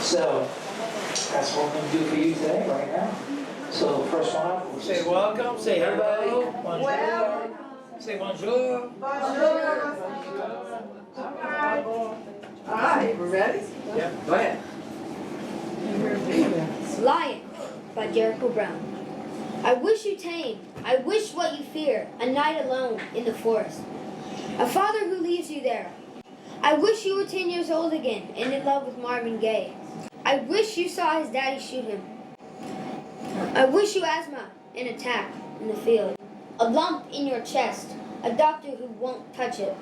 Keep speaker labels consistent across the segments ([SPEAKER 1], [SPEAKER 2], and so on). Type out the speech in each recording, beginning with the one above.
[SPEAKER 1] So that's what we're going to do for you today, right now. So first one up, we'll say welcome, say hello, bonjour, say bonjour.
[SPEAKER 2] Bonjour. All right, we're ready?
[SPEAKER 1] Yeah, go ahead.
[SPEAKER 3] Lion by Jericho Brown. I wish you tame, I wish what you fear, a night alone in the forest. A father who leaves you there. I wish you were 10 years old again and in love with Marvin Gaye. I wish you saw his daddy shoot him. I wish you asthma, an attack in the field. A lump in your chest, a doctor who won't touch it.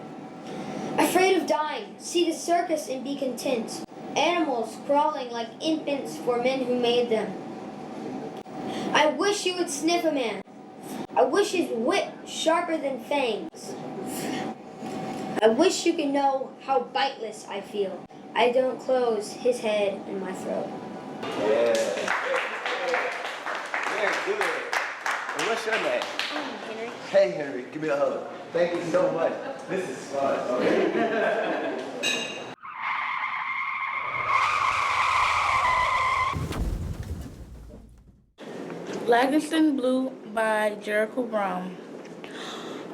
[SPEAKER 3] Afraid of dying, see the circus and be content. Animals crawling like infants for men who made them. I wish you would sniff a man. I wish his wit sharper than fangs. I wish you could know how biteless I feel. I don't close his head in my throat.
[SPEAKER 4] Yeah. Very good. And what's your name?
[SPEAKER 3] Henry.
[SPEAKER 4] Hey, Henry, give me a hug. Thank you so much. This is fun. Okay.
[SPEAKER 5] Langston Blue by Jericho Brown.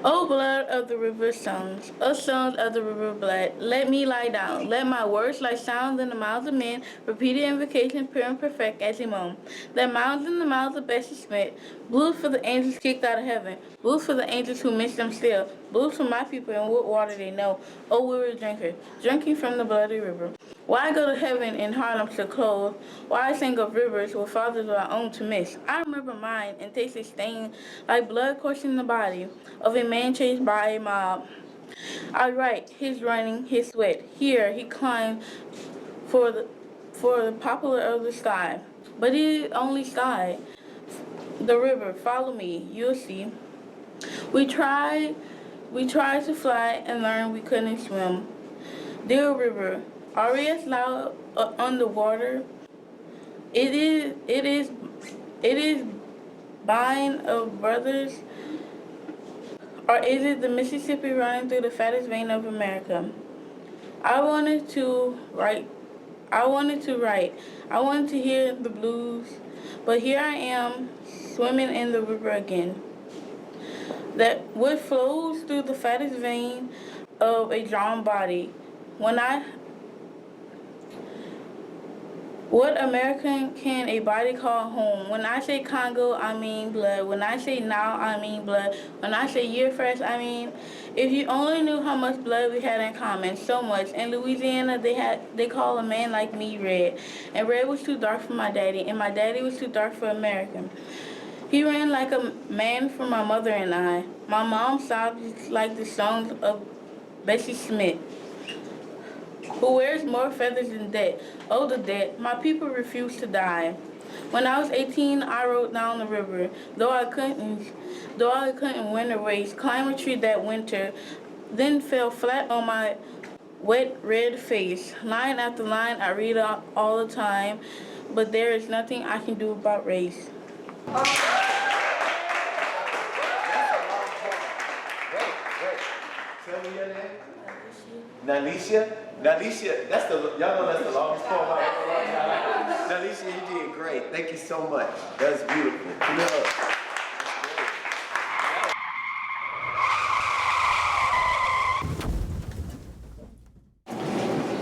[SPEAKER 5] O blood of the river sons, O sons of the river blood, let me lie down. Let my words like sounds in the mouths of men, repeated invocations pure and perfect as a moan. Let mouths in the mouths of Bessie Smith, blues for the angels kicked out of heaven, blues for the angels who miss them still, blues for my people in what water they know. O weary drinker, drinking from the bloody river. Why go to heaven in Harlem to clothe? Why sing of rivers with fathers of our own to miss? I remember mine and taste a stain like blood coursing the body of a man chased by a mob. I write his running, his sweat. Here he climbed for the popular of the sky. But it is only sky. The river, follow me, you'll see. We tried to fly and learn we couldn't swim. Dear river, are we as loud underwater? It is bind of brothers, or is it the Mississippi running through the fattest vein of America? I wanted to write. I wanted to hear the blues, but here I am, swimming in the river again. That what flows through the fattest vein of a drowned body. What American can a body call home? When I say Congo, I mean blood. When I say now, I mean blood. When I say year fresh, I mean, if you only knew how much blood we had in common, so much. In Louisiana, they call a man like me red. And red was too dark for my daddy, and my daddy was too dark for American. He ran like a man for my mother and I. My mom sobbed like the songs of Bessie Smith. Who wears more feathers than debt? Oh, the debt. My people refuse to die. When I was 18, I rode down the river. Though I couldn't win a race, climb a tree that winter, then fell flat on my wet red face. Line after line, I read all the time, but there is nothing I can do about race.
[SPEAKER 4] Wait. Tell me your name. Nalisha? Nalisha, y'all know that's the longest poem I ever wrote. Nalisha, you did great. Thank you so much. That was beautiful. Give me a hug.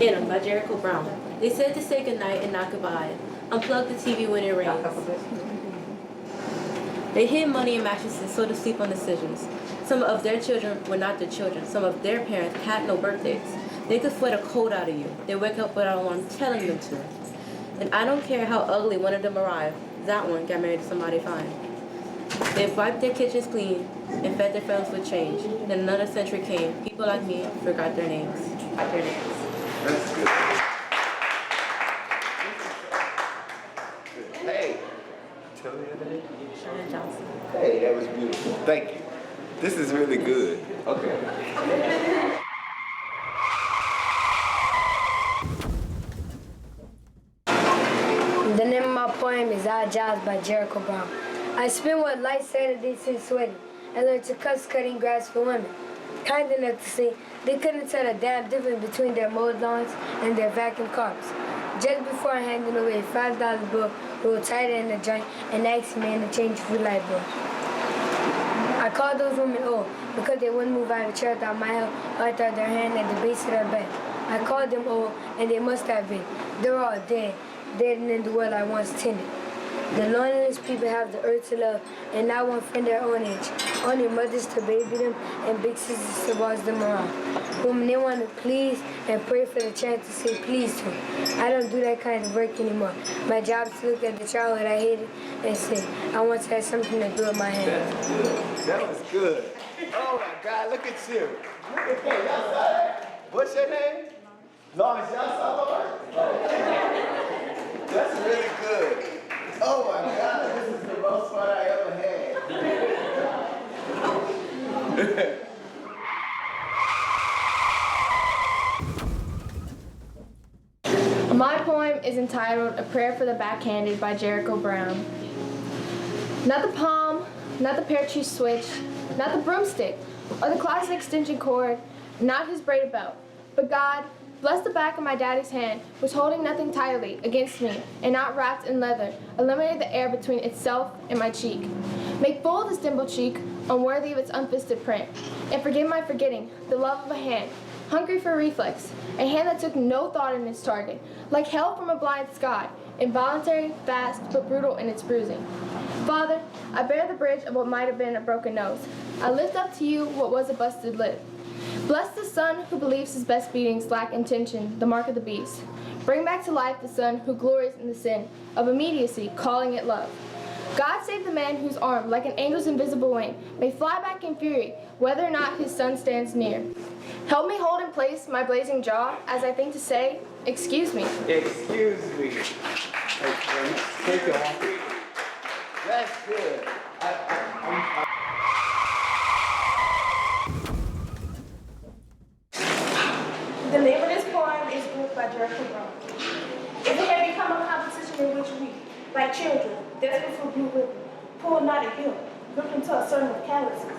[SPEAKER 6] Anna by Jericho Brown. They said to say goodnight and not goodbye. Unplug the TV when it rains. They hid money in mattresses so to sleep on decisions. Some of their children were not their children. Some of their parents had no birthdays. They could sweat a cold out of you. They wake up without one telling them to. And I don't care how ugly one of them arrived. That one got married to somebody fine. They wiped their kitchens clean and fed their families with change. Then another century came. People like me forgot their names.
[SPEAKER 4] That's good. Hey, tell me your name.
[SPEAKER 6] Shannon Johnson.
[SPEAKER 4] Hey, that was beautiful. Thank you. This is really good. Okay.
[SPEAKER 7] The name of my poem is Odd Jobs by Jericho Brown. I spent what life Saturdays since sweating and learned to cuss cutting grass for women. Kind enough to see they couldn't tell the damn difference between their mowed lawns and their vacuum cars. Just before I handed away a $5 bill, rolled tighter in the joint and asked me in exchange for light bill. I called those women old because they wouldn't move out of the chair without my help or without their hand at the base of their bed. I called them old, and they must have been. They're all dead and in the world I once tended. The loneliest people have the earth to love, and not one friend their own age. Only mothers to baby them, and big sisters to watch them around. Whom they want to please and pray for the chance to say please to. I don't do that kind of work anymore. My job is to look at the childhood I hated and say, I once had something to do with my hands.
[SPEAKER 4] That's good. That was good. Oh my God, look at you. Look at that. Y'all saw that? What's your name? Lawrence, y'all saw Lawrence? That's really good. Oh my God, this is the most fun I ever had.
[SPEAKER 8] My poem is entitled A Prayer for the Backhanded by Jericho Brown. Not the palm, not the pear tree switch, not the broomstick, or the closet extension cord, not his braided belt, but God, bless the back of my daddy's hand, was holding nothing tightly against me, and not wrapped in leather, eliminated the air between itself and my cheek. Make full this dimpled cheek, unworthy of its unfisted print, and forgive my forgetting the love of a hand, hungry for reflex, a hand that took no thought in its target, like hell from a blind sky, involuntary, fast, but brutal in its bruising. Father, I bear the bridge of what might have been a broken nose. I lift up to you what was a busted lip. Bless the son who believes his best beatings lack intention, the mark of the beast. Bring back to life the son who glories in the sin of immediacy, calling it love. God save the man whose arm, like an angel's invisible wing, may fly back in fury, whether or not his son stands near. Help me hold in place my blazing jaw as I think to say, excuse me.
[SPEAKER 4] Excuse me. Take it off. That's good.
[SPEAKER 8] The name of this poem is Group by Jericho Brown. If it had become a competition in which we, like children, desperate for blue ribbon, pulled not a hill, looked into a certain of calluses.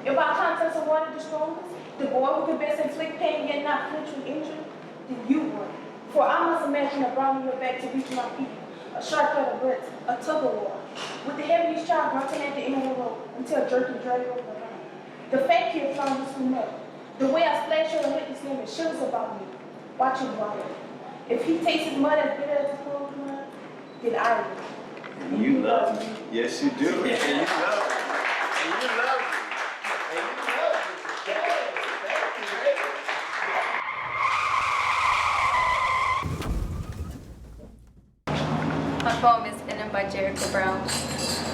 [SPEAKER 8] If our contest awarded the strongest, the boy who could best inflict pain yet not flinch when injured, then you won. For I must imagine a brown in your back to reach my feet, a sharp cut of breath, a tug of war, with the heaviest child grunting at the end of the rope until jerky drag over the line. The fat kid found this one up. The way I splash your lick his name and shivers about me. Watch him ride. If he tastes his mud as bitter as the cold blood, then I will.
[SPEAKER 4] And you love me. Yes, you do. And you love me. And you love me. And you love me. Thank you, baby.
[SPEAKER 9] My poem is Innem by Jericho Brown.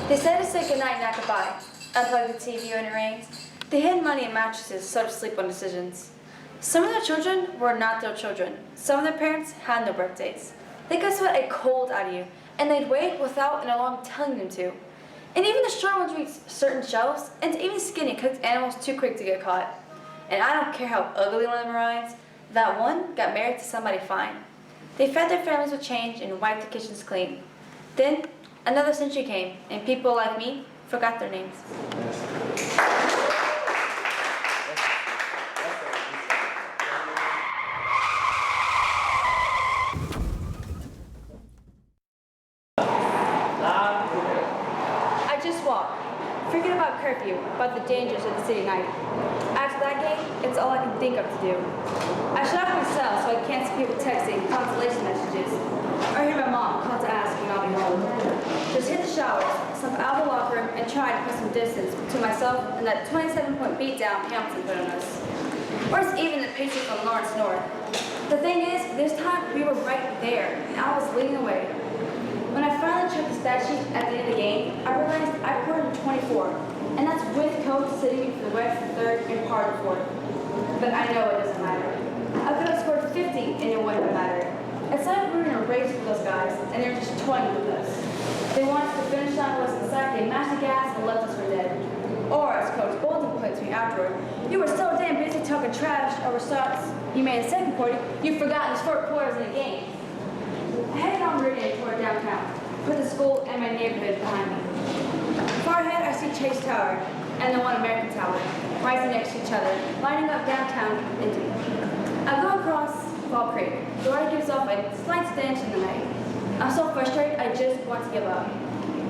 [SPEAKER 9] They said to say goodnight, not goodbye. Unplug the TV when it rains. They hid money in mattresses, so to sleep on decisions. Some of their children were not their children. Some of their parents had no birth dates. They could sweat a cold out of you, and they'd wait without an alarm telling them to. And even the strong ones reach certain shelves, and even skinny cooked animals too quick to get caught. And I don't care how ugly one of them rides, that one got married to somebody fine. They fed their families with change and wiped the kitchens clean. Then another century came, and people like me forgot their names. I just walk, forget about curfew, about the dangers of the city night. After that game, it's all I can think of to do. I shut off my cell so I can't see people texting consolation messages, or hear my mom call to ask when I'll be home. Just hit the showers, slip out of the locker room, and try to put some distance between myself and that 27-point beatdown Hamilton put on us. Or it's even the picture from Lawrence North. The thing is, this time we were right there, and I was leading away. When I finally checked the stat sheet at the end of the game, I realized I recorded 24, and that's with coach sitting for the rest of the third and part of the fourth. But I know it doesn't matter. I could have scored 50 and it wouldn't have mattered. It's like we were in a race with those guys, and they were just toying with us. They wanted to finish line was inside, they mashed the gas and left us for dead. Or, as Coach Bolton put to me afterward, you were so damn busy talking trash over shots you made in the second quarter, you forgot there's 4 quarters in the game. I headed on Meridian toward downtown, with the school and my neighborhood behind me. Far ahead, I see Chase Tower and the One American Tower, rising next to each other, lining up downtown into me. I go across Fall Creek. The water gives off a slight stench in the night. I'm so frustrated, I just want to give up.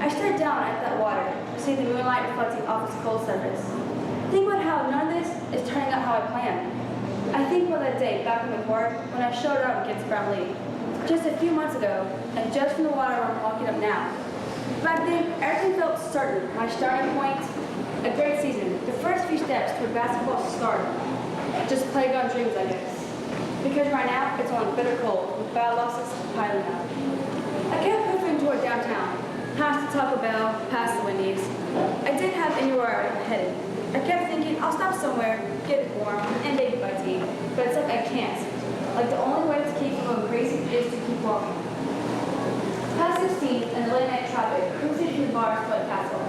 [SPEAKER 9] I stared down at that water, see the moonlight reflecting off its cold surface. Think about how none of this is turning out how I planned. I think about that day back in the court when I showed up against Brown Lee. Just a few months ago, and just from the water I'm walking up now. Back then, everything felt certain. My starting point, a great season, the first few steps toward basketball stardom. Just playground dreams, I guess. Because right now, it's on bitter cold, with bad losses piling up. I kept moving toward downtown, past the Taco Bell, past the Wendy's. I didn't have anywhere I'm headed. I kept thinking, I'll stop somewhere, get it warm, and maybe buy tea. But it's like I can't. Like the only way to keep from going crazy is to keep walking. Past 16th and the late night traffic, cruising through the bars to White Castle.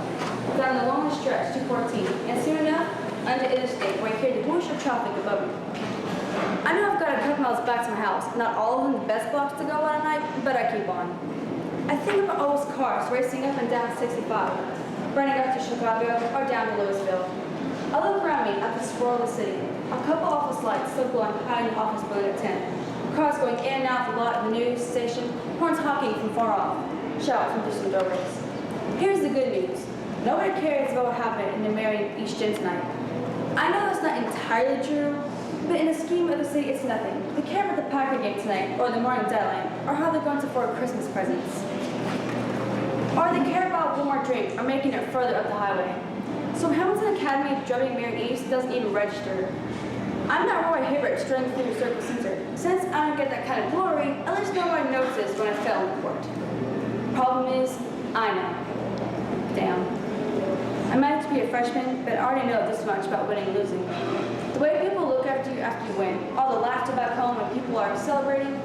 [SPEAKER 9] Down the longest stretch to 14, and soon enough, under interstate where I hear the whoosh of traffic above me. I know I've got a couple miles back to my house, not all of them the best blocks to go on at night, but I keep on. I think about all those cars racing up and down 65, running up to Chicago or down to Louisville. I look around me at the swirl of the city. A couple office lights still glowing high in the office building at 10. Cars going in and out the lot of the news station, horns honking from far off, shouts from distant doorways. Here's the good news. Nobody cares about what happened in the Marion East Gym tonight. I know that's not entirely true, but in the scheme of the city, it's nothing. They care about the Packer game tonight, or the morning deadline, or how they're going to afford Christmas presents. Or they care about one more drink, or making it further up the highway. So Hamilton Academy of Drumming Marion East doesn't even register. I'm not Roy Hibbert strutting through the Circle Caesar. Since I don't get that kind of glory, at least nobody notices when I fell in court. Problem is, I know. Damn. I managed to be a freshman, but I already know this much about winning and losing. The way people look after you win, all the laughter back home when people are celebrating,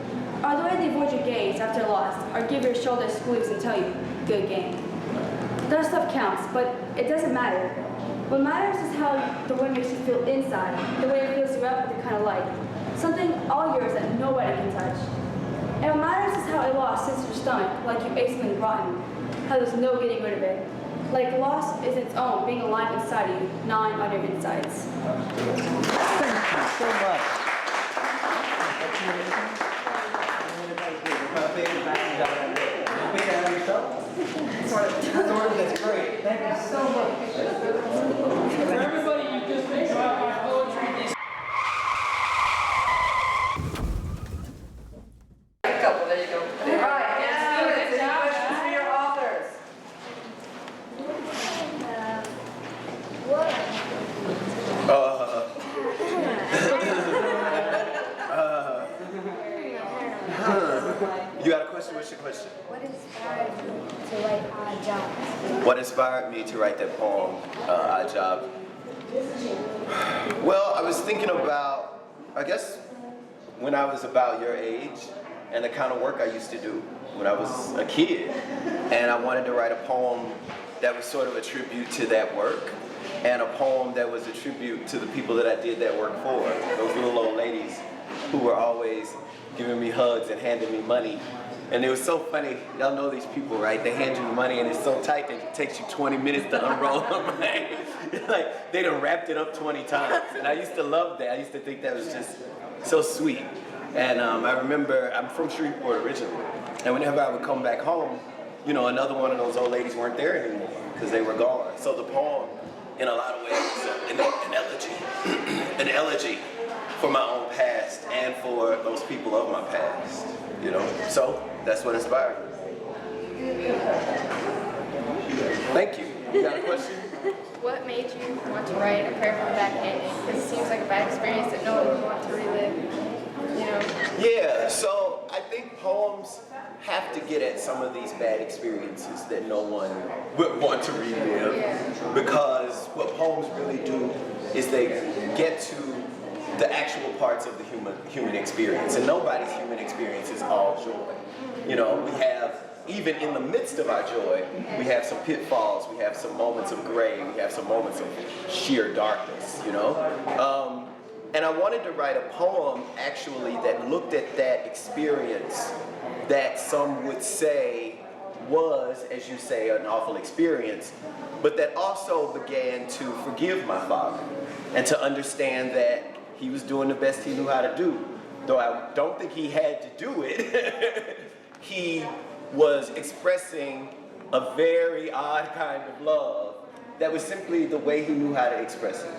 [SPEAKER 9] or the way they avoid your gaze after a loss, or give your shoulder a squeeze and tell you, good game. That stuff counts, but it doesn't matter. What matters is how the win makes you feel inside, the way it fills you up with a kind of light, something all yours that nobody can touch. And what matters is how a loss sits in your stomach, like you ate something rotten, how there's no getting rid of it. Like loss is its own, being alive inside of you, gnawing on your insides.
[SPEAKER 1] Thank you so much. That's great. Thank you so much. For everybody, you just enjoyed my poetry.
[SPEAKER 2] A couple, there you go. All right, let's do it. Any questions for your authors?
[SPEAKER 4] You got a question? What's your question?
[SPEAKER 7] What inspired you to write Odd Jobs?
[SPEAKER 4] What inspired me to write that poem, Odd Job? Well, I was thinking about, I guess, when I was about your age and the kind of work I used to do when I was a kid. And I wanted to write a poem that was sort of a tribute to that work, and a poem that was a tribute to the people that I did that work for, those little old ladies who were always giving me hugs and handing me money. And it was so funny, y'all know these people, right? They hand you money and it's so tight that it takes you 20 minutes to unroll them, right? Like, they done wrapped it up 20 times. And I used to love that. I used to think that was just so sweet. And I remember, I'm from Shreveport originally, and whenever I would come back home, you know, another one of those old ladies weren't there anymore because they were gone. So the poem, in a lot of ways, is an elegy for my own past and for those people of my past, you know? So that's what inspired me. Thank you. You got a question?
[SPEAKER 8] What made you want to write A Prayer for the Backhanded? Because it seems like a bad experience that no one would want to relive, you know?
[SPEAKER 4] Yeah, so I think poems have to get at some of these bad experiences that no one would want to relive.
[SPEAKER 8] Yeah.
[SPEAKER 4] Because what poems really do is they get to the actual parts of the human experience. And nobody's human experience is all joy. You know, we have, even in the midst of our joy, we have some pitfalls, we have some moments of gray, we have some moments of sheer darkness, you know? And I wanted to write a poem, actually, that looked at that experience that some would say was, as you say, an awful experience, but that also began to forgive my father and to understand that he was doing the best he knew how to do. though I don't think he had to do it, he was expressing a very odd kind of love that was simply the way he knew how to express it.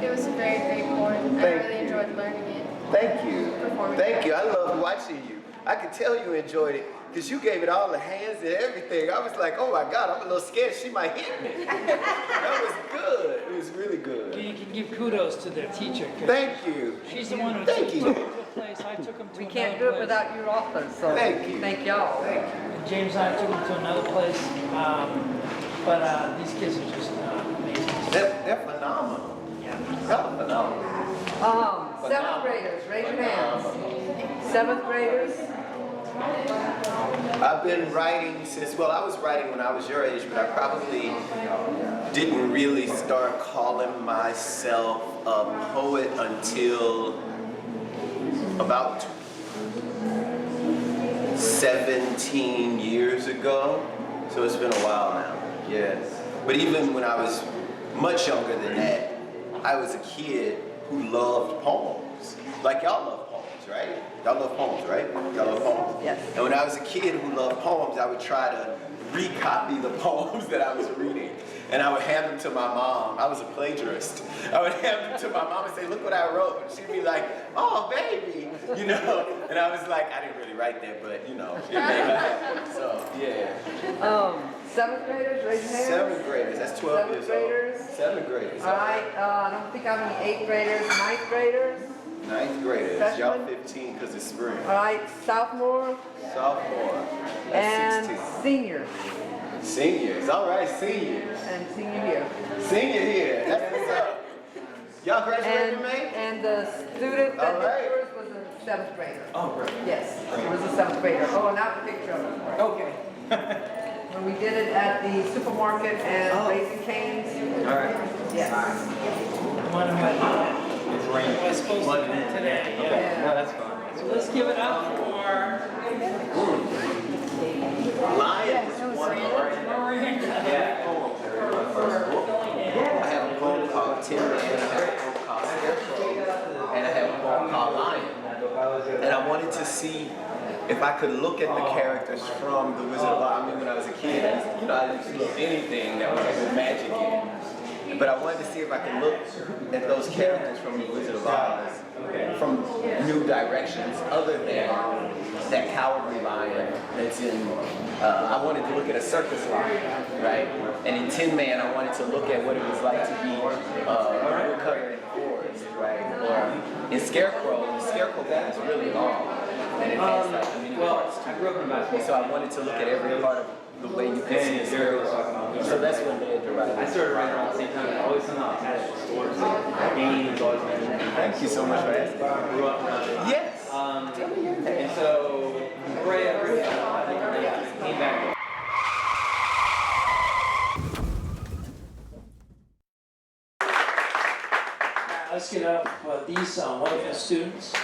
[SPEAKER 8] It was a very great poem. I really enjoyed learning it.
[SPEAKER 4] Thank you.
[SPEAKER 8] Performing
[SPEAKER 4] Thank
[SPEAKER 8] it.
[SPEAKER 4] you. I loved watching you. I could tell you enjoyed it because you gave it all the hands and everything. I was like, oh my God, I'm a little scared she might hit me. That was good. It was really good.
[SPEAKER 1] You can give kudos to their teacher.
[SPEAKER 4] Thank you.
[SPEAKER 1] She's the one who
[SPEAKER 4] Thank
[SPEAKER 1] took
[SPEAKER 4] you.
[SPEAKER 1] him to a place. I took him to
[SPEAKER 2] We
[SPEAKER 1] another
[SPEAKER 2] can't do it
[SPEAKER 1] place.
[SPEAKER 2] without your author, so
[SPEAKER 4] Thank you.
[SPEAKER 2] thank y'all.
[SPEAKER 4] Thank you.
[SPEAKER 1] And James and I took him to another place. But these kids are just amazing.
[SPEAKER 4] They're phenomenal.
[SPEAKER 1] Yeah.
[SPEAKER 4] Phenomenal.
[SPEAKER 2] Seventh graders, raise your hands. Seventh graders.
[SPEAKER 4] I've been writing since, well, I was writing when I was your age, but I probably didn't really start calling myself a poet until about 17 years ago. So it's been a while now, yes. But even when I was much younger than that, I was a kid who loved poems. Like y'all love poems, right? Y'all love poems, right? Y'all love poems?
[SPEAKER 2] Yes.
[SPEAKER 4] And when I was a kid who loved poems, I would try to recopy the poems that I was reading. And I would hand them to my mom. I was a plagiarist. I would hand them to my mom and say, look what I wrote. And she'd be like, oh, baby, you know? And I was like, I didn't really write that, but, you know, it made her happy. So, yeah.
[SPEAKER 2] Seventh graders, raise your hands.
[SPEAKER 4] Seventh graders, that's 12 years
[SPEAKER 2] Seventh graders.
[SPEAKER 4] old. Seventh graders.
[SPEAKER 2] All right, I don't think I have any eighth graders, ninth graders.
[SPEAKER 4] Ninth graders,
[SPEAKER 2] Freshman.
[SPEAKER 4] y'all 15 because it's spring.
[SPEAKER 2] All right, sophomore
[SPEAKER 4] Sophomore, that's
[SPEAKER 2] and
[SPEAKER 4] 16.
[SPEAKER 2] senior.
[SPEAKER 4] Seniors, all right, seniors.
[SPEAKER 2] And senior here.
[SPEAKER 4] Senior here, that's what's up. Y'all graduated in May?
[SPEAKER 2] And the student that
[SPEAKER 4] All
[SPEAKER 2] did
[SPEAKER 4] right.
[SPEAKER 2] yours was a seventh grader.
[SPEAKER 4] Oh, great.
[SPEAKER 2] Yes, it was a seventh grader. Oh, not a picture of him.
[SPEAKER 4] Okay.
[SPEAKER 2] When we did it at the supermarket and
[SPEAKER 4] Oh.
[SPEAKER 2] Raising Cane's.
[SPEAKER 4] All right.
[SPEAKER 2] Yes.
[SPEAKER 1] One of my was supposed to come today. Yeah.
[SPEAKER 2] Yeah.
[SPEAKER 4] No, that's fine.
[SPEAKER 1] So let's give it up for
[SPEAKER 4] Lion is one of our
[SPEAKER 1] Miranda.
[SPEAKER 4] poems in my first book. I have a poem called Tin Man, I have a poem called Scarecrow, and I have a poem called Lion. And I wanted to see if I could look at the characters from The Wizard of Oz. I mean, when I was a kid, I didn't look anything that was with magic in it. But I wanted to see if I could look at those characters from The Wizard of Oz from new directions other than that cowardly lion that's in, I wanted to look at a circus lion, right? And in Tin Man, I wanted to look at what it was like to be a woodcutter in the forest, right? Or in Scarecrow, the Scarecrow thing is really long. And it has like many parts to it. So I wanted to look at every part of the way you can see a Scarecrow. So that's what led to writing.
[SPEAKER 10] I started writing around the same time. I always somehow attached to sports. Games, always been.
[SPEAKER 4] Thank you so much for asking.
[SPEAKER 10] I grew up around it.
[SPEAKER 4] Yes.
[SPEAKER 10] And so, right after I think I came back.
[SPEAKER 1] Let's get up for these wonderful students.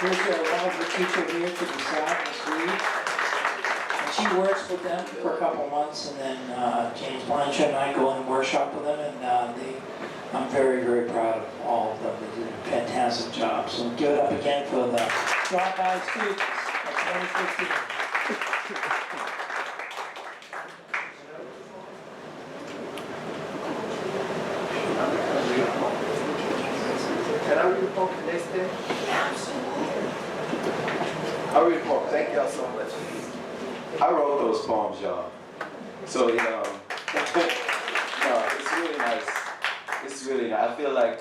[SPEAKER 1] Here's a wonderful teacher here to the side, Miss Reed. And she works with them for a couple months, and then James Blanchard and I go in and workshop with them, and I'm very, very proud of all of them. They did a fantastic job. So give it up again for the dropout students of 2015.
[SPEAKER 4] Can I read a poem the next day? I'll read a poem. Thank y'all so much. I wrote those poems, y'all. So, no, it's really nice. It's really nice. I feel like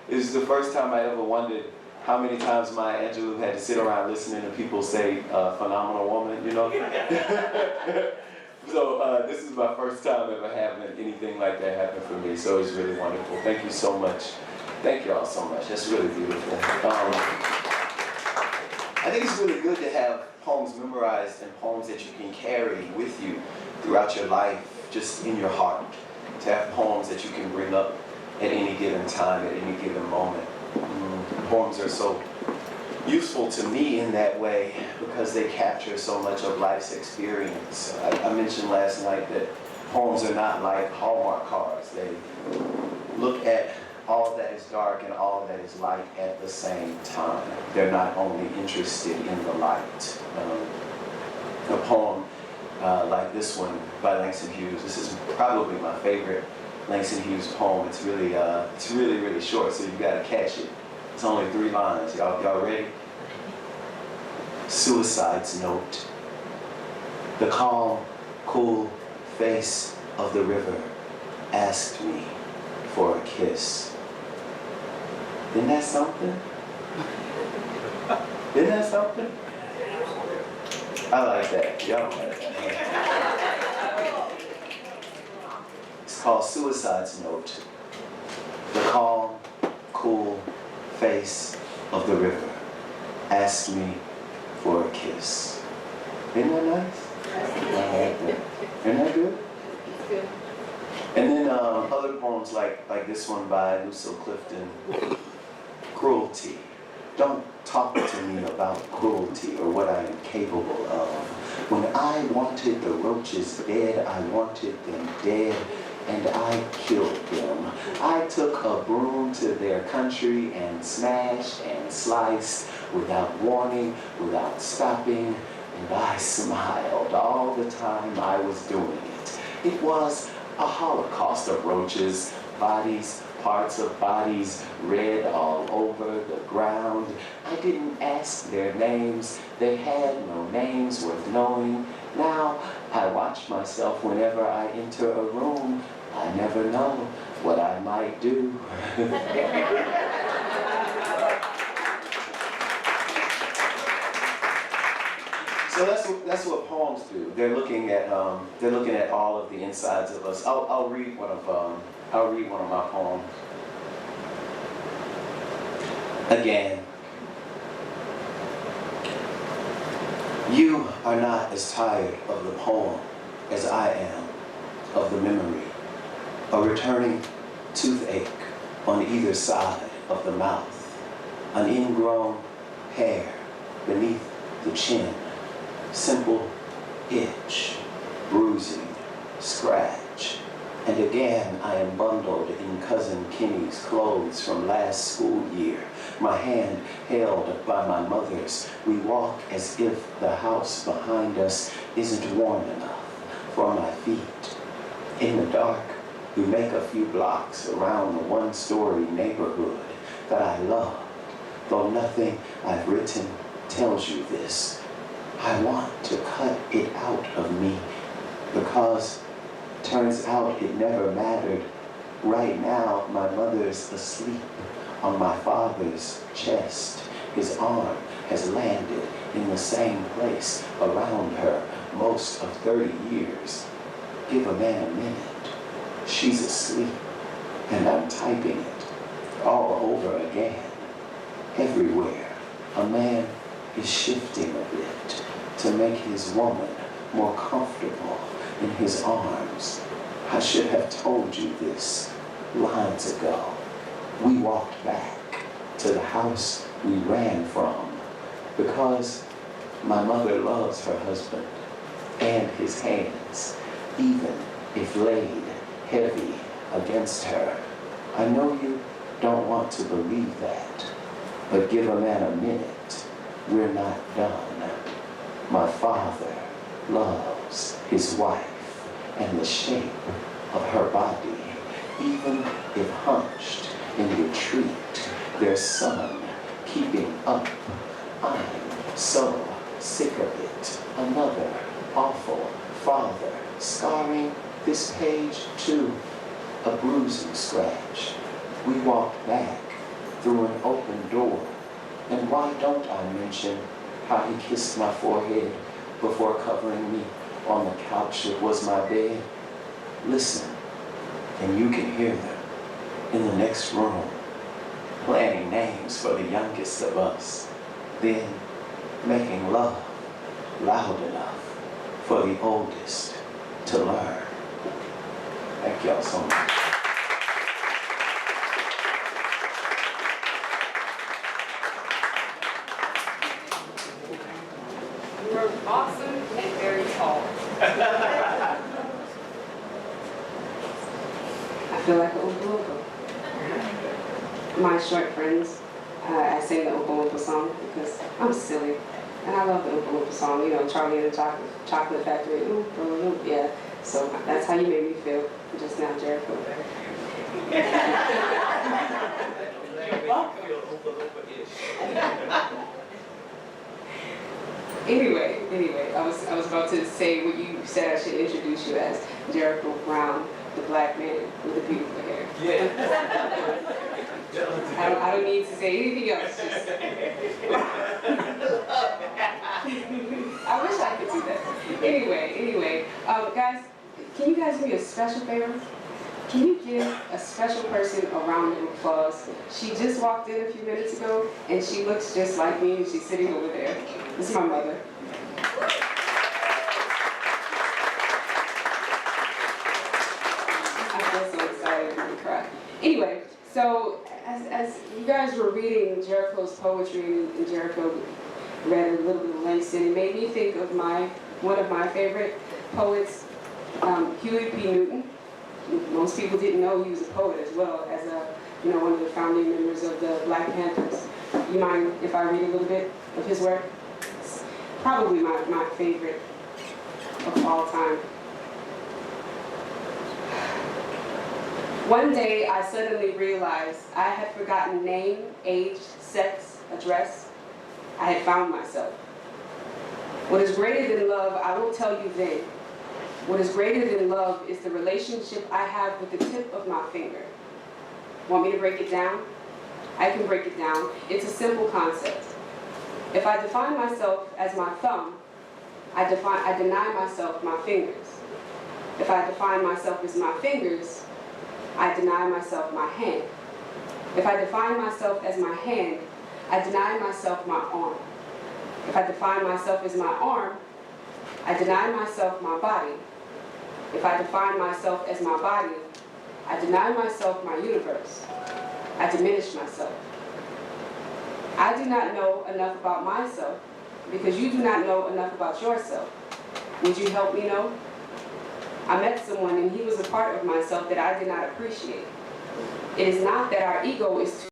[SPEAKER 4] this is the first time I ever wondered how many times Maya Angelou had to sit around listening to people say phenomenal woman, you know? So this is my first time ever having anything like that happen for me. So it's really wonderful. Thank you so much. Thank you all so much. That's really beautiful. I think it's really good to have poems memorized and poems that you can carry with you throughout your life, just in your heart. To have poems that you can bring up at any given time, at any given moment. Poems are so useful to me in that way because they capture so much of life's experience. I mentioned last night that poems are not like Hallmark cards. They look at all that is dark and all that is light at the same time. They're not only interested in the light. A poem like this one by Langston Hughes. This is probably my favorite Langston Hughes poem. It's really short, so you gotta catch it. It's only 3 lines. Y'all ready? Suicide's note. The calm, cool face of the river asked me for a kiss. Isn't that something? Isn't that something? I like that. Y'all like that. It's called Suicide's Note. The calm, cool face of the river asked me for a kiss. Isn't that nice? I like that. Isn't that good? And then other poems like this one by Lucille Clifton, Cruelty. Don't talk to me about cruelty or what I am capable of. When I wanted the roaches dead, I wanted them dead, and I killed them. I took a broom to their country and smashed and sliced without warning, without stopping, and I smiled all the time I was doing it. It was a holocaust of roaches, bodies, parts of bodies, red all over the ground. I didn't ask their names. They had no names worth knowing. Now I watch myself whenever I enter a room. I never know what I might do. So that's what poems do. They're looking at all of the insides of us. I'll read one of my poems. Again, you are not as tired of the poem as I am of the memory. A returning toothache on either side of the mouth, an ingrown hair beneath the chin, simple itch, bruising, scratch. And again I am bundled in Cousin Kenny's clothes from last school year, my hand held by my mother's. We walk as if the house behind us isn't warm enough for my feet. In the dark, we make a few blocks around the one-story neighborhood that I love, though nothing I've written tells you this. I want to cut it out of me because turns out it never mattered. Right now, my mother's asleep on my father's chest. His arm has landed in the same place around her most of 30 years. Give a man a minute. She's asleep, and I'm typing it all over again. Everywhere, a man is shifting a bit to make his woman more comfortable in his arms. I should have told you this lines ago. We walked back to the house we ran from because my mother loves her husband and his hands, even if laid heavy against her. I know you don't want to believe that, but give a man a minute. We're not done. My father loves his wife and the shape of her body, even if hunched in retreat, their son keeping up. I'm so sick of it. Another awful father scarring this page too, a bruising scratch. We walked back through an open door, and why don't I mention how he kissed my forehead before covering me on the couch that was my bed? Listen, and you can hear them in the next room, planning names for the youngest of us, then making love loud enough for the oldest to learn. Thank y'all so much.
[SPEAKER 2] You are awesome and very tall. I feel like an old local. my short friends, I sing the Oompa Loompa song because I'm silly. And I love the Oompa Loompa song, you know, Charlie and the Chocolate Factory, Oompa Loompa, yeah. So that's how you made me feel just now, Jericho. Anyway, I was about to say what you said I should introduce you as, Jericho Brown, the black man with the beautiful hair.
[SPEAKER 4] Yeah.
[SPEAKER 2] I don't need to say anything else. Just I wish I could do that. Anyway, guys, can you guys do me a special favor? Can you give a special person a round of applause? She just walked in a few minutes ago, and she looks just like me, and she's sitting over there. This is my mother. I feel so excited, I'm gonna cry. Anyway, so as you guys were reading Jericho's poetry, and Jericho read a little bit of Langston, it made me think of one of my favorite poets, Huey P. Newton. Most people didn't know he was a poet as well as one of the founding members of the Black Panthers. You mind if I read a little bit of his work? It's probably my favorite of all time. One day I suddenly realized I had forgotten name, age, sex, address. I had found myself. What is greater than love, I will tell you then. What is greater than love is the relationship I have with the tip of my finger. Want me to break it down? I can break it down. It's a simple concept. If I define myself as my thumb, I deny myself my fingers. If I define myself as my fingers, I deny myself my hand. If I define myself as my hand, I deny myself my arm. If I define myself as my arm, I deny myself my body. If I define myself as my body, I deny myself my universe. I diminish myself. I do not know enough about myself because you do not know enough about yourself. Would you help me know? I met someone and he was a part of myself that I did not appreciate. It is not that our ego is